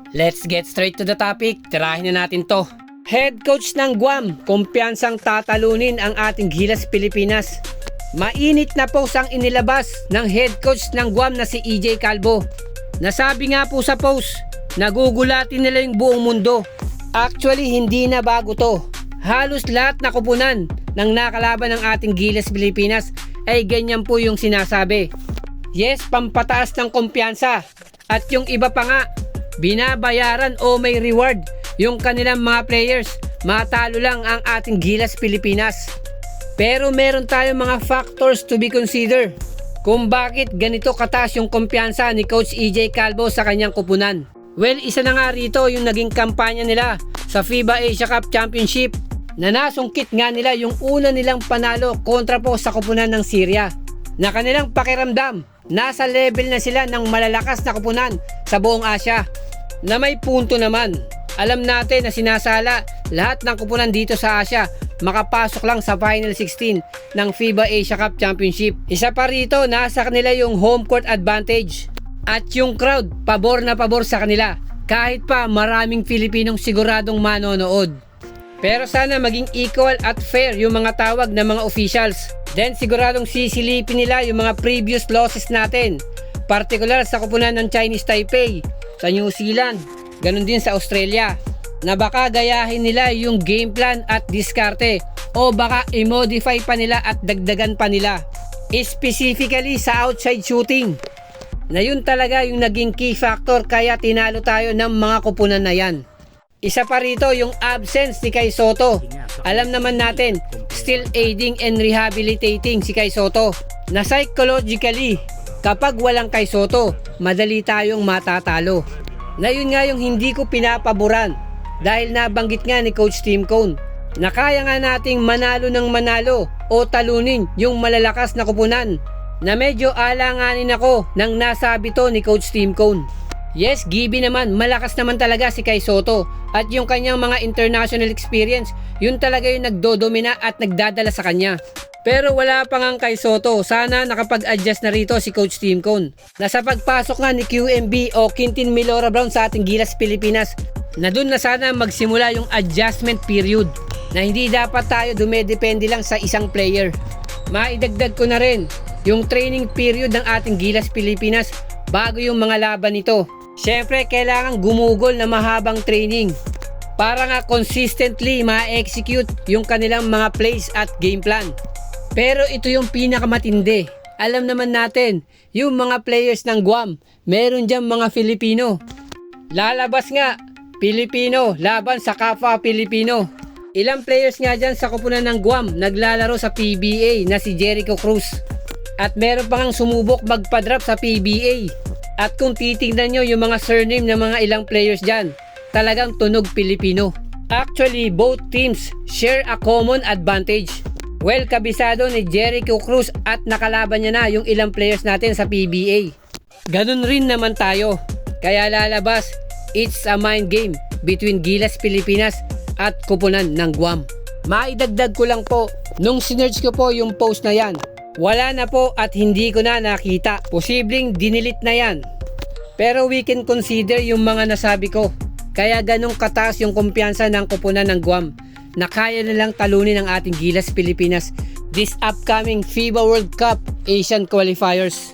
Let's get straight to the topic. Tirahin na natin to. Head coach ng Guam, kumpiyansang tatalunin ang ating Gilas Pilipinas. Mainit na post ang inilabas ng head coach ng Guam na si EJ Calvo. Nasabi nga po sa post, nagugulatin nila yung buong mundo. Actually, hindi na bago to. Halos lahat na kupunan ng nakalaban ng ating Gilas Pilipinas ay ganyan po yung sinasabi. Yes, pampataas ng kumpiyansa. At yung iba pa nga, binabayaran o may reward yung kanilang mga players. Matalo lang ang ating Gilas Pilipinas. Pero meron tayong mga factors to be considered kung bakit ganito kataas yung kumpiyansa ni Coach EJ Calvo sa kanyang kupunan. Well, isa na nga rito yung naging kampanya nila sa FIBA Asia Cup Championship na nasungkit nga nila yung una nilang panalo kontra po sa kupunan ng Syria. Na kanilang pakiramdam, nasa level na sila ng malalakas na kupunan sa buong Asia. Na may punto naman, alam natin na sinasala lahat ng kupunan dito sa Asia makapasok lang sa Final 16 ng FIBA Asia Cup Championship. Isa pa rito, nasa kanila yung home court advantage. At yung crowd, pabor na pabor sa kanila. Kahit pa maraming Filipinong siguradong manonood. Pero sana maging equal at fair yung mga tawag ng mga officials. Then siguradong sisilipin nila yung mga previous losses natin. Partikular sa kupunan ng Chinese Taipei, sa New Zealand, ganun din sa Australia. Na baka gayahin nila yung game plan at diskarte o baka i-modify pa nila at dagdagan pa nila. Specifically sa outside shooting. Na yun talaga yung naging key factor kaya tinalo tayo ng mga kupunan na yan. Isa pa rito yung absence ni Kai Sotto. Alam naman natin, still aiding and rehabilitating si Kai Sotto. Na psychologically, kapag walang Kai Sotto, madali tayong matatalo. Na yun nga yung hindi ko pinapaboran dahil nabanggit nga ni Coach Tim Cone na kaya nga nating manalo ng manalo o talunin yung malalakas na kupunan na medyo alanganin ako nang nasabi to ni Coach Tim Cone. Yes, Gibi naman, malakas naman talaga si Kai Sotto at yung kanyang mga international experience, yun talaga yung nagdodomina at nagdadala sa kanya. Pero wala pa nga Kai Sotto, sana nakapag-adjust na rito si Coach Tim Cone. Na sa pagpasok nga ni QMB o Quintin Milora Brown sa ating Gilas Pilipinas, na dun na sana magsimula yung adjustment period na hindi dapat tayo dumedepende lang sa isang player. Maidagdag ko na rin yung training period ng ating Gilas Pilipinas bago yung mga laban nito. Siyempre, kailangan gumugol na mahabang training para nga consistently ma-execute yung kanilang mga plays at game plan. Pero ito yung pinakamatindi. Alam naman natin, yung mga players ng Guam, meron dyan mga Filipino. Lalabas nga, Filipino laban sa kapwa Filipino. Ilang players nga dyan sa kupunan ng Guam naglalaro sa PBA na si Jericho Cruz. At meron pa ngang sumubok magpa-drop sa PBA. At kung titingnan nyo yung mga surname ng mga ilang players dyan, talagang tunog Pilipino. Actually, both teams share a common advantage. Well, kabisado ni Jericho Cruz at nakalaban niya na yung ilang players natin sa PBA. Ganun rin naman tayo. Kaya lalabas, it's a mind game between Gilas Pilipinas at kupunan ng Guam. Maidagdag ko lang po, nung sinerge ko po yung post na yan, wala na po at hindi ko na nakita. Posibleng dinilit na yan. Pero we can consider yung mga nasabi ko. Kaya ganong kataas yung kumpiyansa ng kupunan ng Guam na kaya nilang talunin ang ating Gilas Pilipinas this upcoming FIBA World Cup Asian Qualifiers.